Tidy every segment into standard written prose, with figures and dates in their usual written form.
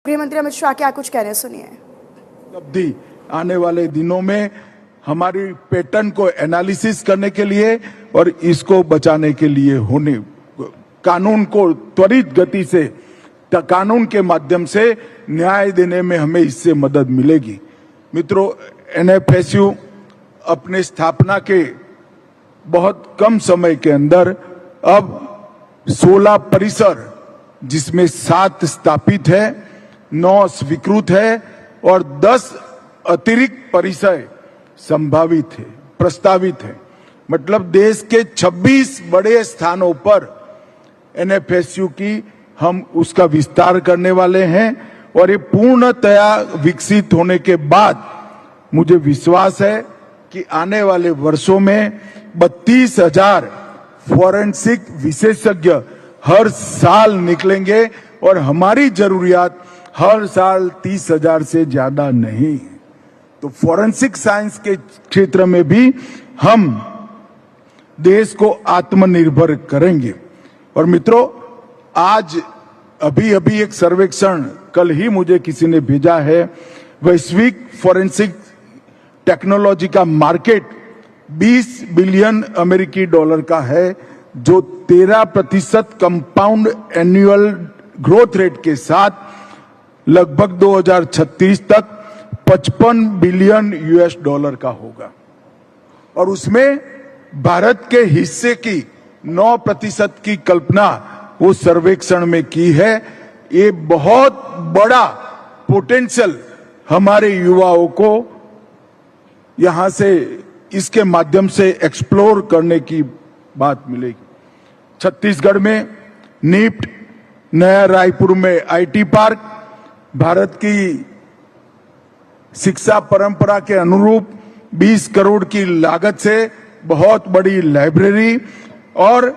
गृह मंत्री अमित शाह क्या कुछ कह रहे हैं, सुनिए। अवधि आने वाले दिनों में हमारी पैटर्न को एनालिसिस करने के लिए और इसको बचाने के लिए होने कानून को त्वरित गति से कानून के माध्यम से न्याय देने में हमें इससे मदद मिलेगी। मित्रों, एनएफएसयू अपने स्थापना के बहुत कम समय के अंदर अब 16 परिसर, जिसमें 7 स्थापित है, 9 स्वीकृत है और 10 अतिरिक्त परिसर संभावित है, प्रस्तावित है। मतलब देश के 26 बड़े स्थानों पर एनएफएसयू की हम उसका विस्तार करने वाले हैं और ये पूर्णतया विकसित होने के बाद मुझे विश्वास है कि आने वाले वर्षों में 32,000 फॉरेंसिक विशेषज्ञ हर साल निकलेंगे और हमारी जरूरियात हर साल 30,000 से ज्यादा नहीं है। तो फॉरेंसिक साइंस के क्षेत्र में भी हम देश को आत्मनिर्भर करेंगे। और मित्रों, आज अभी एक सर्वेक्षण कल ही मुझे किसी ने भेजा है, वैश्विक फॉरेंसिक टेक्नोलॉजी का मार्केट 20 बिलियन अमेरिकी डॉलर का है, जो 13% कंपाउंड एनुअल ग्रोथ रेट के साथ लगभग 2036 तक 55 बिलियन यूएस डॉलर का होगा। और उसमें भारत के हिस्से की 9% की कल्पना वो सर्वेक्षण में की है। ये बहुत बड़ा पोटेंशियल हमारे युवाओं को यहां से इसके माध्यम से एक्सप्लोर करने की बात मिलेगी। छत्तीसगढ़ में निफ्ट, नया रायपुर में आईटी पार्क, भारत की शिक्षा परंपरा के अनुरूप 20 करोड़ की लागत से बहुत बड़ी लाइब्रेरी और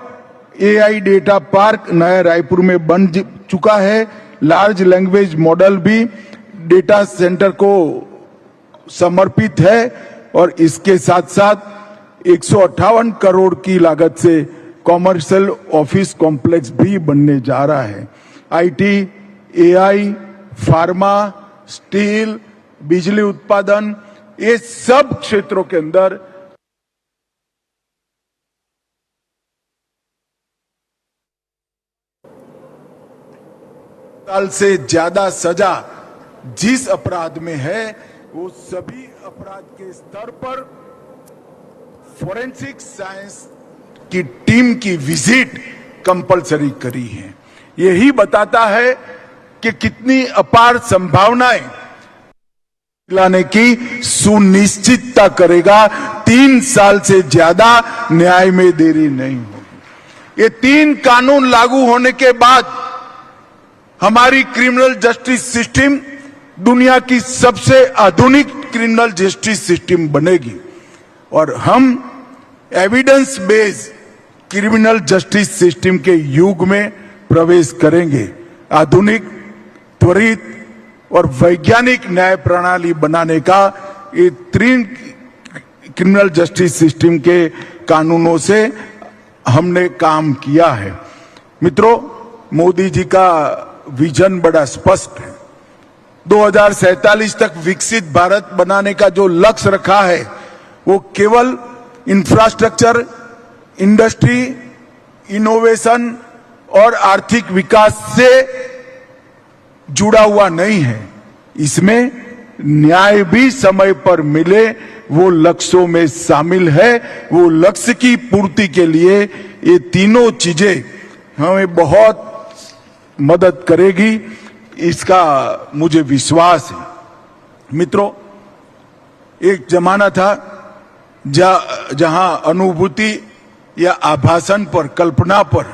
एआई डेटा पार्क नया रायपुर में बन चुका है। लार्ज लैंग्वेज मॉडल भी डेटा सेंटर को समर्पित है और इसके साथ साथ 158 करोड़ की लागत से कॉमर्शियल ऑफिस कॉम्प्लेक्स भी बनने जा रहा है। आईटी, एआई, फार्मा, स्टील, बिजली उत्पादन, ये सब क्षेत्रों के अंदर साल से ज्यादा सजा जिस अपराध में है, वो सभी अपराध के स्तर पर फॉरेंसिक साइंस की टीम की विजिट कंपलसरी करी है। यही बताता है कि कितनी अपार संभावनाएं लाने की सुनिश्चितता करेगा। 3 साल से ज्यादा न्याय में देरी नहीं होगी। ये 3 कानून लागू होने के बाद हमारी क्रिमिनल जस्टिस सिस्टम दुनिया की सबसे आधुनिक क्रिमिनल जस्टिस सिस्टम बनेगी और हम evidence based criminal justice system के युग में प्रवेश करेंगे। आधुनिक, त्वरित और वैज्ञानिक न्याय प्रणाली बनाने का ये 3 क्रिमिनल जस्टिस सिस्टम के कानूनों से हमने काम किया है। मित्रों, मोदी जी का विजन बड़ा स्पष्ट है। 2047 तक विकसित भारत बनाने का जो लक्ष्य रखा है, वो केवल इंफ्रास्ट्रक्चर, इंडस्ट्री, इनोवेशन और आर्थिक विकास से जुड़ा हुआ नहीं है। इसमें न्याय भी समय पर मिले, वो लक्ष्यों में शामिल है। वो लक्ष्य की पूर्ति के लिए ये तीनों चीजें हमें बहुत मदद करेगी, इसका मुझे विश्वास है। मित्रों, एक जमाना था जहां अनुभूति या आभासन पर, कल्पना पर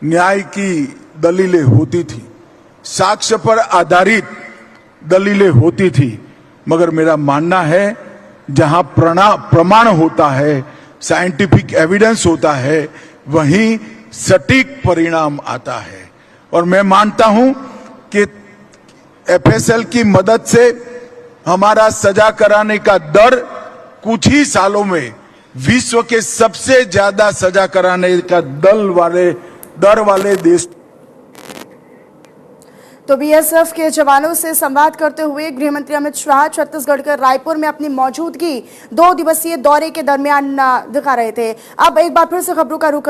न्याय की दलीलें होती थी, साक्ष्य पर आधारित दलीलें होती थी। मगर मेरा मानना है जहां प्रमाण होता है, साइंटिफिक एविडेंस होता है, वहीं सटीक परिणाम आता है। और मैं मानता हूं कि एफएसएल की मदद से हमारा सजा कराने का दर कुछ ही सालों में विश्व के सबसे ज्यादा सजा कराने का दर वाले देश तो बीएसएफ के जवानों से संवाद करते हुए गृह मंत्री अमित शाह छत्तीसगढ़ के रायपुर में अपनी मौजूदगी 2 दिवसीय दौरे के दरमियान दिखा रहे थे। अब एक बार फिर से खबरों का रुख